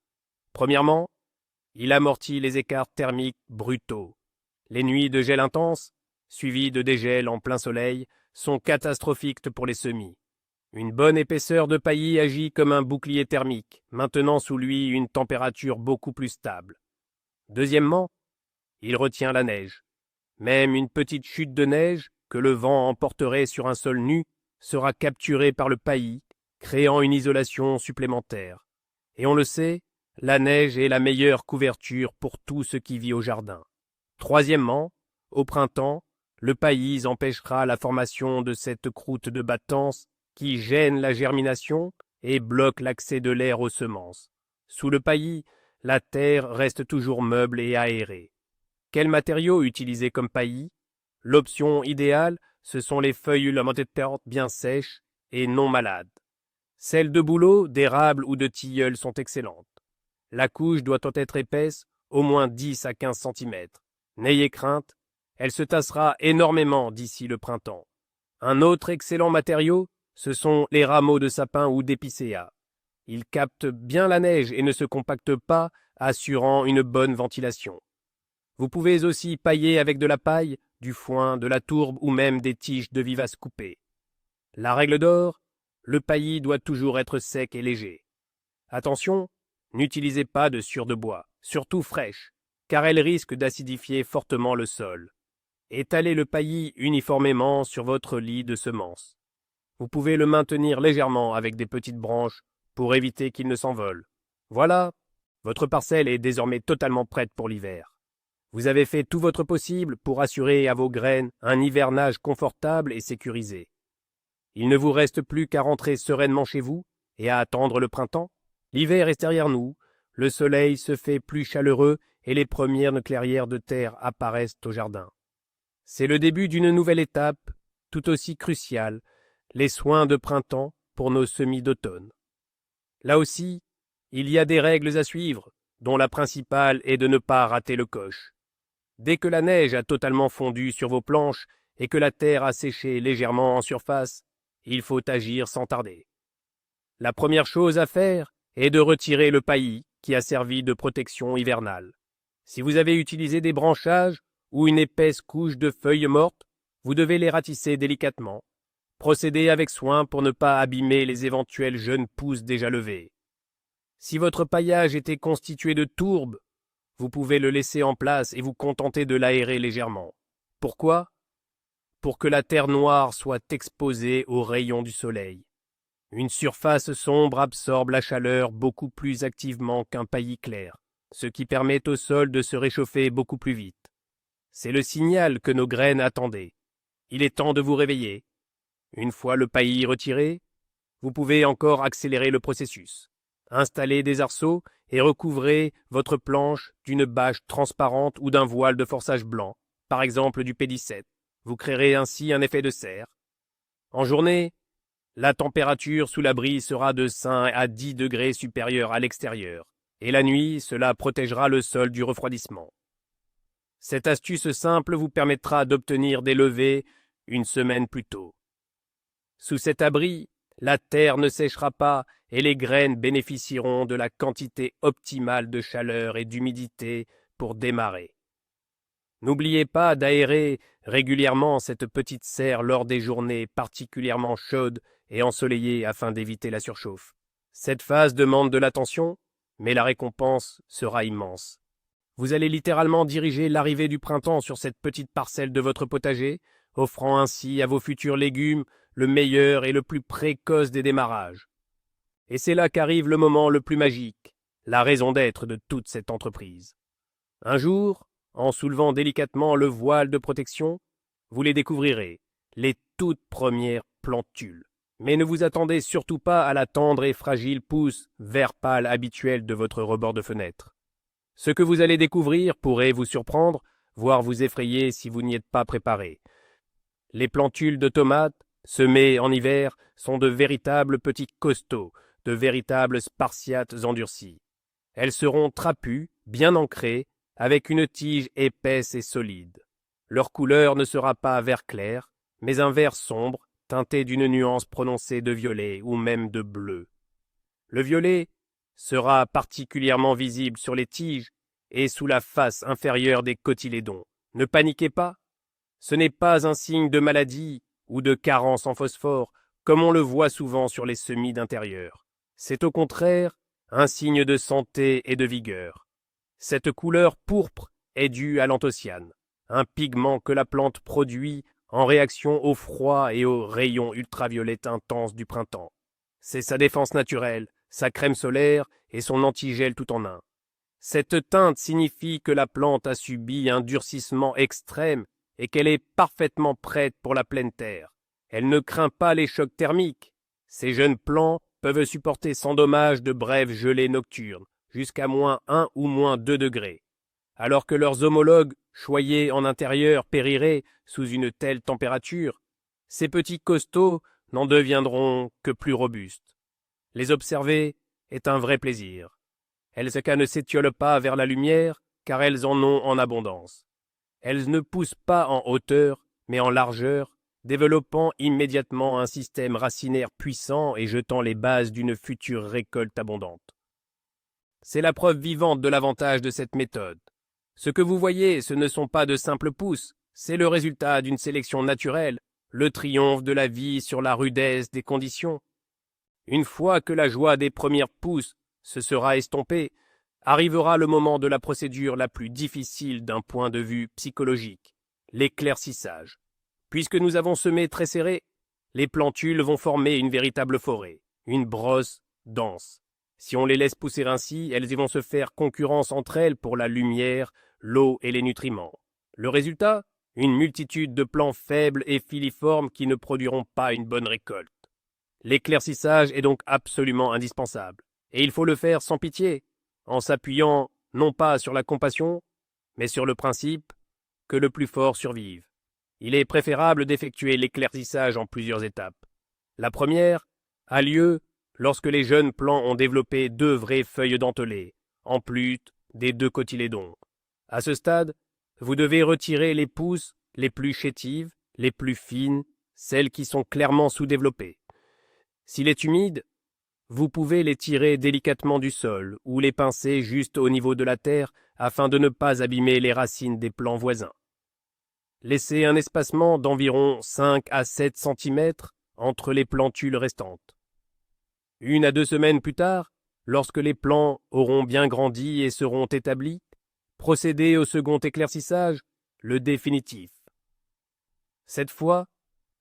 Premièrement, il amortit les écarts thermiques brutaux. Les nuits de gel intense, suivies de dégel en plein soleil, sont catastrophiques pour les semis. Une bonne épaisseur de paillis agit comme un bouclier thermique, maintenant sous lui une température beaucoup plus stable. Deuxièmement, il retient la neige. Même une petite chute de neige, que le vent emporterait sur un sol nu, sera capturée par le paillis, créant une isolation supplémentaire. Et on le sait, la neige est la meilleure couverture pour tout ce qui vit au jardin. Troisièmement, au printemps, Le paillis empêchera la formation de cette croûte de battance qui gêne la germination et bloque l'accès de l'air aux semences. Sous le paillis, la terre reste toujours meuble et aérée. Quels matériaux utiliser comme paillis? L'option idéale, ce sont les feuilles bien sèches et non malades. Celles de bouleau, d'érable ou de tilleul sont excellentes. La couche doit être épaisse, au moins 10 à 15 cm. N'ayez crainte, elle se tassera énormément d'ici le printemps. Un autre excellent matériau, ce sont les rameaux de sapin ou d'épicéa. Ils captent bien la neige et ne se compactent pas, assurant une bonne ventilation. Vous pouvez aussi pailler avec de la paille, du foin, de la tourbe ou même des tiges de vivaces coupées. La règle d'or, le paillis doit toujours être sec et léger. Attention, n'utilisez pas de sciure de bois, surtout fraîche, car elle risque d'acidifier fortement le sol. Étalez le paillis uniformément sur votre lit de semences. Vous pouvez le maintenir légèrement avec des petites branches pour éviter qu'il ne s'envole. Voilà, votre parcelle est désormais totalement prête pour l'hiver. Vous avez fait tout votre possible pour assurer à vos graines un hivernage confortable et sécurisé. Il ne vous reste plus qu'à rentrer sereinement chez vous et à attendre le printemps. L'hiver est derrière nous, le soleil se fait plus chaleureux et les premières clairières de terre apparaissent au jardin. C'est le début d'une nouvelle étape, tout aussi cruciale, les soins de printemps pour nos semis d'automne. Là aussi, il y a des règles à suivre, dont la principale est de ne pas rater le coche. Dès que la neige a totalement fondu sur vos planches et que la terre a séché légèrement en surface, il faut agir sans tarder. La première chose à faire est de retirer le paillis qui a servi de protection hivernale. Si vous avez utilisé des branchages ou une épaisse couche de feuilles mortes, vous devez les ratisser délicatement. Procédez avec soin pour ne pas abîmer les éventuelles jeunes pousses déjà levées. Si votre paillage était constitué de tourbe, vous pouvez le laisser en place et vous contenter de l'aérer légèrement. Pourquoi? Pour que la terre noire soit exposée aux rayons du soleil. Une surface sombre absorbe la chaleur beaucoup plus activement qu'un paillis clair, ce qui permet au sol de se réchauffer beaucoup plus vite. C'est le signal que nos graines attendaient. Il est temps de vous réveiller. Une fois le paillis retiré, vous pouvez encore accélérer le processus. Installez des arceaux et recouvrez votre planche d'une bâche transparente ou d'un voile de forçage blanc, par exemple du P17. Vous créerez ainsi un effet de serre. En journée, la température sous l'abri sera de 5 à 10 degrés supérieure à l'extérieur, et la nuit, cela protégera le sol du refroidissement. Cette astuce simple vous permettra d'obtenir des levées une semaine plus tôt. Sous cet abri, la terre ne séchera pas et les graines bénéficieront de la quantité optimale de chaleur et d'humidité pour démarrer. N'oubliez pas d'aérer régulièrement cette petite serre lors des journées particulièrement chaudes et ensoleillées afin d'éviter la surchauffe. Cette phase demande de l'attention, mais la récompense sera immense. Vous allez littéralement diriger l'arrivée du printemps sur cette petite parcelle de votre potager, offrant ainsi à vos futurs légumes le meilleur et le plus précoce des démarrages. Et c'est là qu'arrive le moment le plus magique, la raison d'être de toute cette entreprise. Un jour, en soulevant délicatement le voile de protection, vous les découvrirez, les toutes premières plantules. Mais ne vous attendez surtout pas à la tendre et fragile pousse vert pâle habituelle de votre rebord de fenêtre. Ce que vous allez découvrir pourrait vous surprendre, voire vous effrayer si vous n'y êtes pas préparé. Les plantules de tomates, semées en hiver, sont de véritables petits costauds, de véritables spartiates endurcis. Elles seront trapues, bien ancrées, avec une tige épaisse et solide. Leur couleur ne sera pas vert clair, mais un vert sombre, teinté d'une nuance prononcée de violet ou même de bleu. Le violet sera particulièrement visible sur les tiges et sous la face inférieure des cotylédons. Ne paniquez pas, ce n'est pas un signe de maladie ou de carence en phosphore, comme on le voit souvent sur les semis d'intérieur. C'est au contraire un signe de santé et de vigueur. Cette couleur pourpre est due à l'anthocyanes, un pigment que la plante produit en réaction au froid et aux rayons ultraviolets intenses du printemps. C'est sa défense naturelle, sa crème solaire et son antigel tout en un. Cette teinte signifie que la plante a subi un durcissement extrême et qu'elle est parfaitement prête pour la pleine terre. Elle ne craint pas les chocs thermiques. Ces jeunes plants peuvent supporter sans dommage de brèves gelées nocturnes, jusqu'à -1 ou -2 degrés, alors que leurs homologues, choyés en intérieur, périraient sous une telle température. Ces petits costauds n'en deviendront que plus robustes. Les observer est un vrai plaisir. Elles ne s'étiolent pas vers la lumière, car elles en ont en abondance. Elles ne poussent pas en hauteur, mais en largeur, développant immédiatement un système racinaire puissant et jetant les bases d'une future récolte abondante. C'est la preuve vivante de l'avantage de cette méthode. Ce que vous voyez, ce ne sont pas de simples pousses, c'est le résultat d'une sélection naturelle, le triomphe de la vie sur la rudesse des conditions. Une fois que la joie des premières pousses se sera estompée, arrivera le moment de la procédure la plus difficile d'un point de vue psychologique, l'éclaircissage. Puisque nous avons semé très serré, les plantules vont former une véritable forêt, une brosse dense. Si on les laisse pousser ainsi, elles vont se faire concurrence entre elles pour la lumière, l'eau et les nutriments. Le résultat ? Une multitude de plants faibles et filiformes qui ne produiront pas une bonne récolte. L'éclaircissage est donc absolument indispensable, et il faut le faire sans pitié, en s'appuyant non pas sur la compassion, mais sur le principe que le plus fort survive. Il est préférable d'effectuer l'éclaircissage en plusieurs étapes. La première a lieu lorsque les jeunes plants ont développé 2 vraies feuilles dentelées, en plus des 2 cotylédons. À ce stade, vous devez retirer les pousses les plus chétives, les plus fines, celles qui sont clairement sous-développées. S'il est humide, vous pouvez les tirer délicatement du sol ou les pincer juste au niveau de la terre afin de ne pas abîmer les racines des plants voisins. Laissez un espacement d'environ 5 à 7 cm entre les plantules restantes. 1 à 2 semaines plus tard, lorsque les plants auront bien grandi et seront établis, procédez au second éclaircissage, le définitif. Cette fois,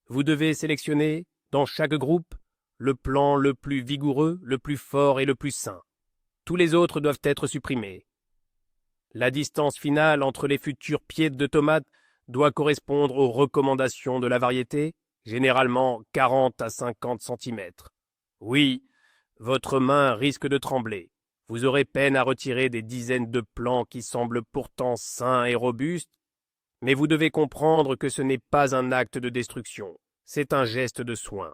vous devez sélectionner, dans chaque groupe, le plant le plus vigoureux, le plus fort et le plus sain. Tous les autres doivent être supprimés. La distance finale entre les futurs pieds de tomates doit correspondre aux recommandations de la variété, généralement 40 à 50 cm. Oui, votre main risque de trembler. Vous aurez peine à retirer des dizaines de plants qui semblent pourtant sains et robustes, mais vous devez comprendre que ce n'est pas un acte de destruction, c'est un geste de soin.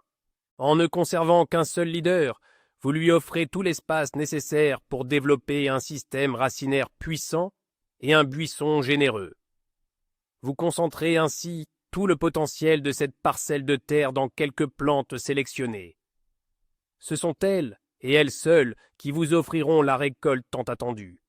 En ne conservant qu'un seul leader, vous lui offrez tout l'espace nécessaire pour développer un système racinaire puissant et un buisson généreux. Vous concentrez ainsi tout le potentiel de cette parcelle de terre dans quelques plantes sélectionnées. Ce sont elles, et elles seules, qui vous offriront la récolte tant attendue.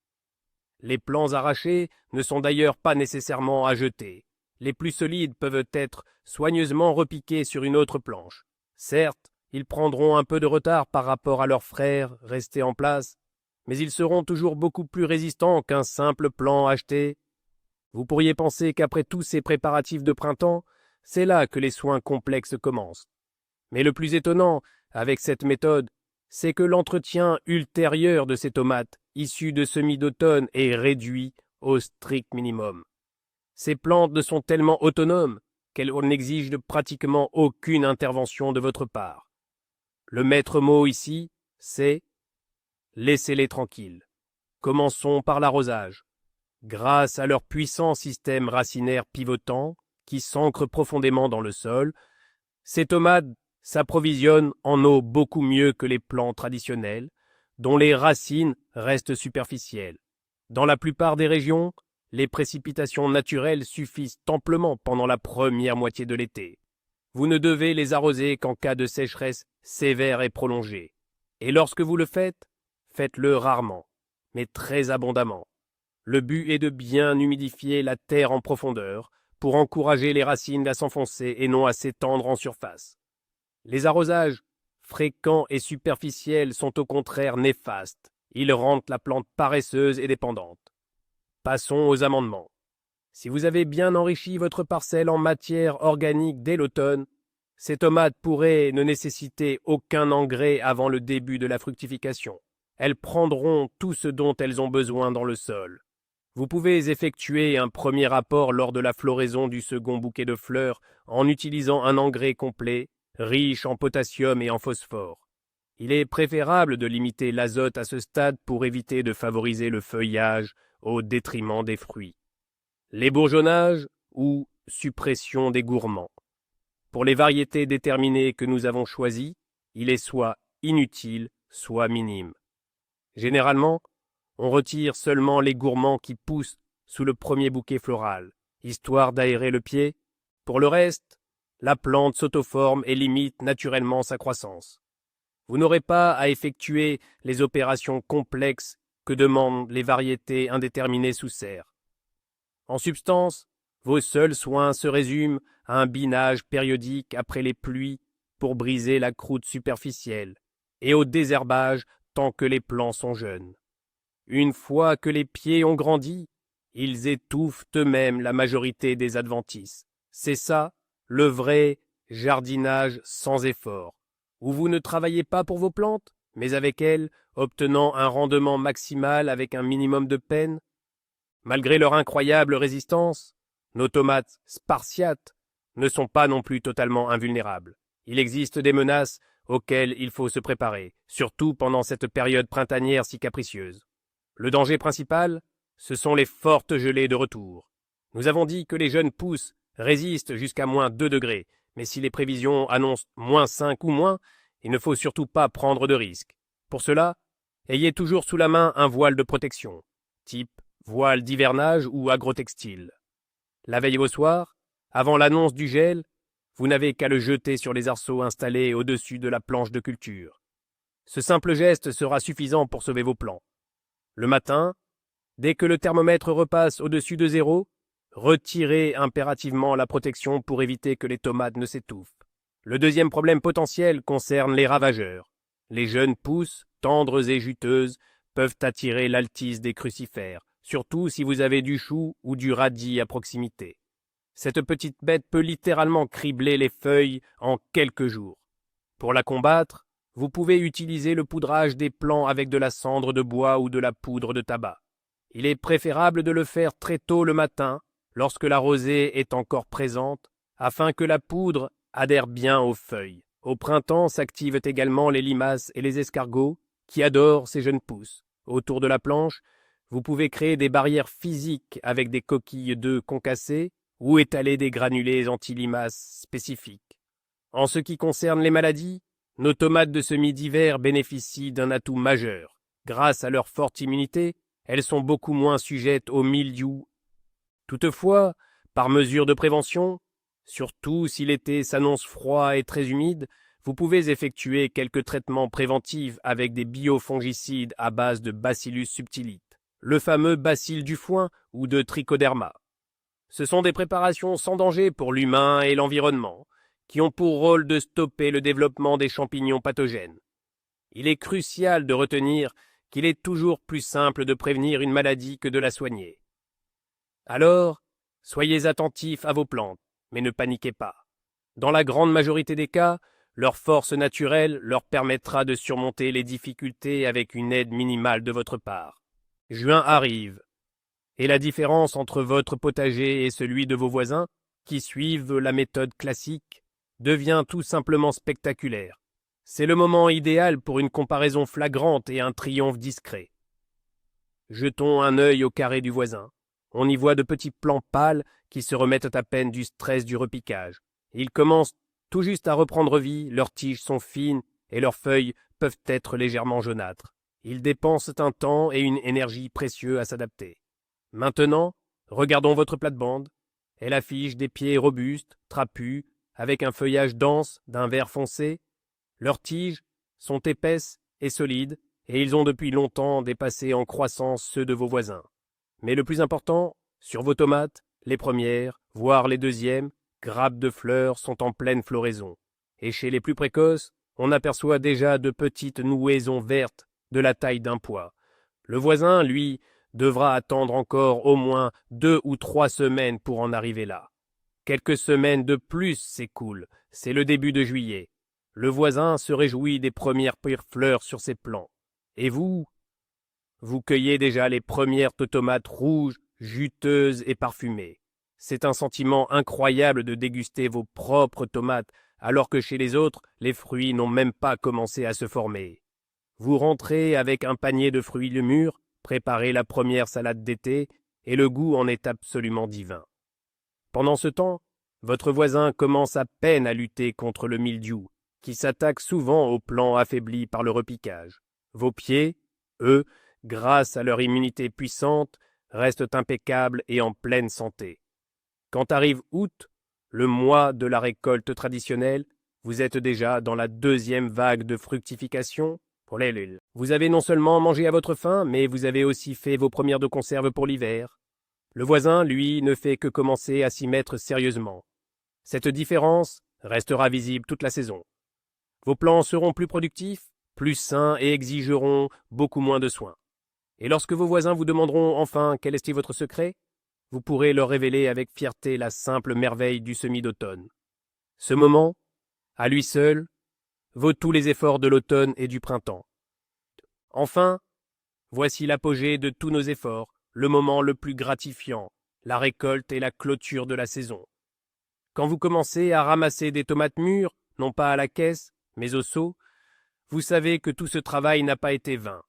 Les plants arrachés ne sont d'ailleurs pas nécessairement à jeter. Les plus solides peuvent être soigneusement repiqués sur une autre planche. Certes, ils prendront un peu de retard par rapport à leurs frères restés en place, mais ils seront toujours beaucoup plus résistants qu'un simple plant acheté. Vous pourriez penser qu'après tous ces préparatifs de printemps, c'est là que les soins complexes commencent. Mais le plus étonnant, avec cette méthode, c'est que l'entretien ultérieur de ces tomates, issues de semis d'automne, est réduit au strict minimum. Ces plantes ne sont tellement autonomes qu'elles n'exigent pratiquement aucune intervention de votre part. Le maître mot ici, c'est « laissez-les tranquilles ». Commençons par l'arrosage. Grâce à leur puissant système racinaire pivotant, qui s'ancre profondément dans le sol, ces tomates s'approvisionnent en eau beaucoup mieux que les plants traditionnels, dont les racines restent superficielles. Dans la plupart des régions, les précipitations naturelles suffisent amplement pendant la première moitié de l'été. Vous ne devez les arroser qu'en cas de sécheresse sévère et prolongée. Et lorsque vous le faites, faites-le rarement, mais très abondamment. Le but est de bien humidifier la terre en profondeur pour encourager les racines à s'enfoncer et non à s'étendre en surface. Les arrosages fréquents et superficiels sont au contraire néfastes. Ils rendent la plante paresseuse et dépendante. Passons aux amendements. Si vous avez bien enrichi votre parcelle en matière organique dès l'automne, ces tomates pourraient ne nécessiter aucun engrais avant le début de la fructification. Elles prendront tout ce dont elles ont besoin dans le sol. Vous pouvez effectuer un premier rapport lors de la floraison du second bouquet de fleurs en utilisant un engrais complet, riche en potassium et en phosphore. Il est préférable de limiter l'azote à ce stade pour éviter de favoriser le feuillage au détriment des fruits. Les bourgeonnages ou suppression des gourmands. Pour les variétés déterminées que nous avons choisies, il est soit inutile, soit minime. Généralement, on retire seulement les gourmands qui poussent sous le premier bouquet floral, histoire d'aérer le pied. Pour le reste, la plante s'autoforme et limite naturellement sa croissance. Vous n'aurez pas à effectuer les opérations complexes que demandent les variétés indéterminées sous serre. En substance, vos seuls soins se résument à un binage périodique après les pluies pour briser la croûte superficielle et au désherbage tant que les plants sont jeunes. Une fois que les pieds ont grandi, ils étouffent eux-mêmes la majorité des adventices. C'est ça, le vrai jardinage sans effort, où vous ne travaillez pas pour vos plantes, mais avec elles, obtenant un rendement maximal avec un minimum de peine. Malgré leur incroyable résistance, nos tomates spartiates ne sont pas non plus totalement invulnérables. Il existe des menaces auxquelles il faut se préparer, surtout pendant cette période printanière si capricieuse. Le danger principal, ce sont les fortes gelées de retour. Nous avons dit que les jeunes pousses résistent jusqu'à -2 degrés, mais si les prévisions annoncent -5 ou moins, il ne faut surtout pas prendre de risques. Pour cela, ayez toujours sous la main un voile de protection, type voile d'hivernage ou agrotextile. La veille au soir, avant l'annonce du gel, vous n'avez qu'à le jeter sur les arceaux installés au-dessus de la planche de culture. Ce simple geste sera suffisant pour sauver vos plants. Le matin, dès que le thermomètre repasse au-dessus de 0, retirez impérativement la protection pour éviter que les tomates ne s'étouffent. Le deuxième problème potentiel concerne les ravageurs. Les jeunes pousses, tendres et juteuses, peuvent attirer l'altise des crucifères, surtout si vous avez du chou ou du radis à proximité. Cette petite bête peut littéralement cribler les feuilles en quelques jours. Pour la combattre, vous pouvez utiliser le poudrage des plants avec de la cendre de bois ou de la poudre de tabac. Il est préférable de le faire très tôt le matin, lorsque la rosée est encore présente, afin que la poudre adhère bien aux feuilles. Au printemps s'activent également les limaces et les escargots, qui adorent ces jeunes pousses. Autour de la planche, vous pouvez créer des barrières physiques avec des coquilles d'œufs concassées ou étaler des granulés anti-limaces spécifiques. En ce qui concerne les maladies, nos tomates de semis d'hiver bénéficient d'un atout majeur. Grâce à leur forte immunité, elles sont beaucoup moins sujettes au mildiou. Toutefois, par mesure de prévention, surtout si l'été s'annonce froid et très humide, vous pouvez effectuer quelques traitements préventifs avec des biofongicides à base de Bacillus subtilis, le fameux bacille du foin ou de Trichoderma. Ce sont des préparations sans danger pour l'humain et l'environnement, qui ont pour rôle de stopper le développement des champignons pathogènes. Il est crucial de retenir qu'il est toujours plus simple de prévenir une maladie que de la soigner. Alors, soyez attentifs à vos plantes, mais ne paniquez pas. Dans la grande majorité des cas, leur force naturelle leur permettra de surmonter les difficultés avec une aide minimale de votre part. Juin arrive, et la différence entre votre potager et celui de vos voisins, qui suivent la méthode classique, devient tout simplement spectaculaire. C'est le moment idéal pour une comparaison flagrante et un triomphe discret. Jetons un œil au carré du voisin. On y voit de petits plants pâles qui se remettent à peine du stress du repiquage. Ils commencent tout juste à reprendre vie, leurs tiges sont fines et leurs feuilles peuvent être légèrement jaunâtres. Ils dépensent un temps et une énergie précieux à s'adapter. Maintenant, regardons votre plate-bande. Elle affiche des pieds robustes, trapus, avec un feuillage dense d'un vert foncé. Leurs tiges sont épaisses et solides, et ils ont depuis longtemps dépassé en croissance ceux de vos voisins. Mais le plus important, sur vos tomates, les premières, voire les deuxièmes, grappes de fleurs sont en pleine floraison. Et chez les plus précoces, on aperçoit déjà de petites nouaisons vertes de la taille d'un pois. Le voisin, lui, devra attendre encore au moins 2 ou 3 semaines pour en arriver là. Quelques semaines de plus s'écoulent, c'est le début de juillet. Le voisin se réjouit des premières fleurs sur ses plants. Et vous vous cueillez déjà les premières tomates rouges, juteuses et parfumées. C'est un sentiment incroyable de déguster vos propres tomates, alors que chez les autres, les fruits n'ont même pas commencé à se former. Vous rentrez avec un panier de fruits mûrs, préparez la première salade d'été, et le goût en est absolument divin. Pendant ce temps, votre voisin commence à peine à lutter contre le mildiou, qui s'attaque souvent aux plants affaiblis par le repiquage. Vos pieds, eux, grâce à leur immunité puissante, restent impeccables et en pleine santé. Quand arrive août, le mois de la récolte traditionnelle, vous êtes déjà dans la deuxième vague de fructification. Vous avez non seulement mangé à votre faim, mais vous avez aussi fait vos premières de conserve pour l'hiver. Le voisin, lui, ne fait que commencer à s'y mettre sérieusement. Cette différence restera visible toute la saison. Vos plants seront plus productifs, plus sains et exigeront beaucoup moins de soins. Et lorsque vos voisins vous demanderont enfin quel est votre secret, vous pourrez leur révéler avec fierté la simple merveille du semis d'automne. Ce moment, à lui seul, vaut tous les efforts de l'automne et du printemps. Enfin, voici l'apogée de tous nos efforts, le moment le plus gratifiant, la récolte et la clôture de la saison. Quand vous commencez à ramasser des tomates mûres, non pas à la caisse, mais au seau, vous savez que tout ce travail n'a pas été vain.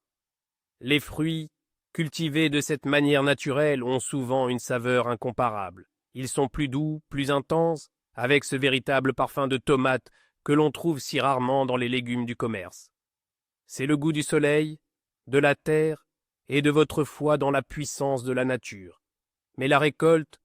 Les fruits, cultivés de cette manière naturelle, ont souvent une saveur incomparable. Ils sont plus doux, plus intenses, avec ce véritable parfum de tomate que l'on trouve si rarement dans les légumes du commerce. C'est le goût du soleil, de la terre et de votre foi dans la puissance de la nature. Mais la récolte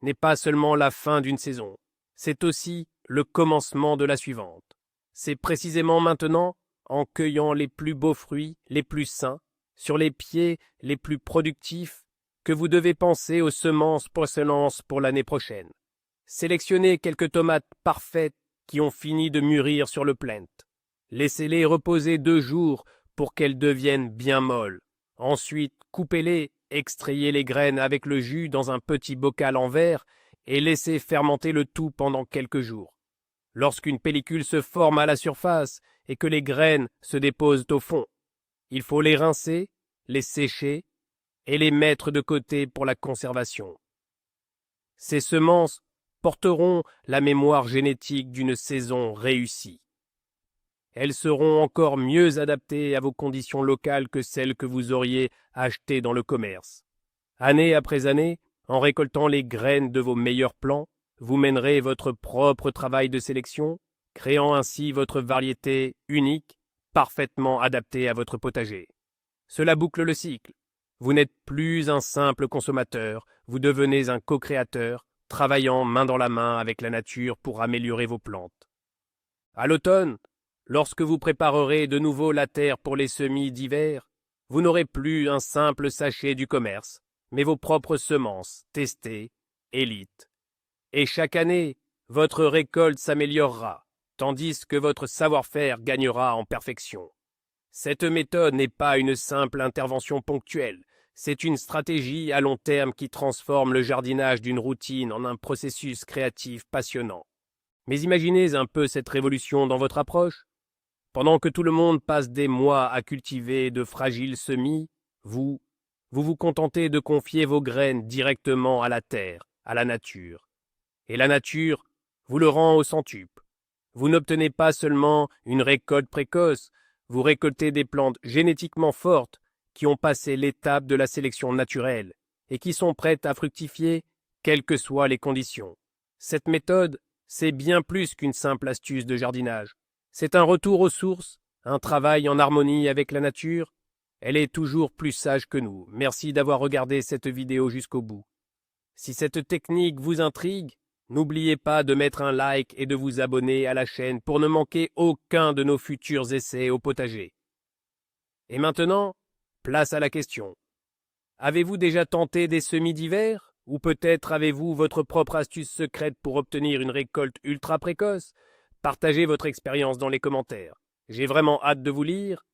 n'est pas seulement la fin d'une saison, c'est aussi le commencement de la suivante. C'est précisément maintenant, en cueillant les plus beaux fruits, les plus sains, sur les pieds les plus productifs, que vous devez penser aux semences poissonnantes pour l'année prochaine. Sélectionnez quelques tomates parfaites qui ont fini de mûrir sur le plant. Laissez-les reposer 2 jours pour qu'elles deviennent bien molles. Ensuite, coupez-les, extrayez les graines avec le jus dans un petit bocal en verre et laissez fermenter le tout pendant quelques jours. Lorsqu'une pellicule se forme à la surface et que les graines se déposent au fond, il faut les rincer, les sécher et les mettre de côté pour la conservation. Ces semences porteront la mémoire génétique d'une saison réussie. Elles seront encore mieux adaptées à vos conditions locales que celles que vous auriez achetées dans le commerce. Année après année, en récoltant les graines de vos meilleurs plants, vous mènerez votre propre travail de sélection, créant ainsi votre variété unique, parfaitement adaptée à votre potager. Cela boucle le cycle. Vous n'êtes plus un simple consommateur, vous devenez un co-créateur, travaillant main dans la main avec la nature pour améliorer vos plantes. À l'automne, lorsque vous préparerez de nouveau la terre pour les semis d'hiver, vous n'aurez plus un simple sachet du commerce, mais vos propres semences, testées, élites. Et chaque année, votre récolte s'améliorera, tandis que votre savoir-faire gagnera en perfection. Cette méthode n'est pas une simple intervention ponctuelle, c'est une stratégie à long terme qui transforme le jardinage d'une routine en un processus créatif passionnant. Mais imaginez un peu cette révolution dans votre approche. Pendant que tout le monde passe des mois à cultiver de fragiles semis, vous vous contentez de confier vos graines directement à la terre, à la nature. Et la nature vous le rend au centuple. Vous n'obtenez pas seulement une récolte précoce, vous récoltez des plantes génétiquement fortes qui ont passé l'étape de la sélection naturelle et qui sont prêtes à fructifier quelles que soient les conditions. Cette méthode, c'est bien plus qu'une simple astuce de jardinage. C'est un retour aux sources, un travail en harmonie avec la nature. Elle est toujours plus sage que nous. Merci d'avoir regardé cette vidéo jusqu'au bout. Si cette technique vous intrigue, n'oubliez pas de mettre un like et de vous abonner à la chaîne pour ne manquer aucun de nos futurs essais au potager. Et maintenant, place à la question. Avez-vous déjà tenté des semis d'hiver? Ou peut-être avez-vous votre propre astuce secrète pour obtenir une récolte ultra précoce? Partagez votre expérience dans les commentaires. J'ai vraiment hâte de vous lire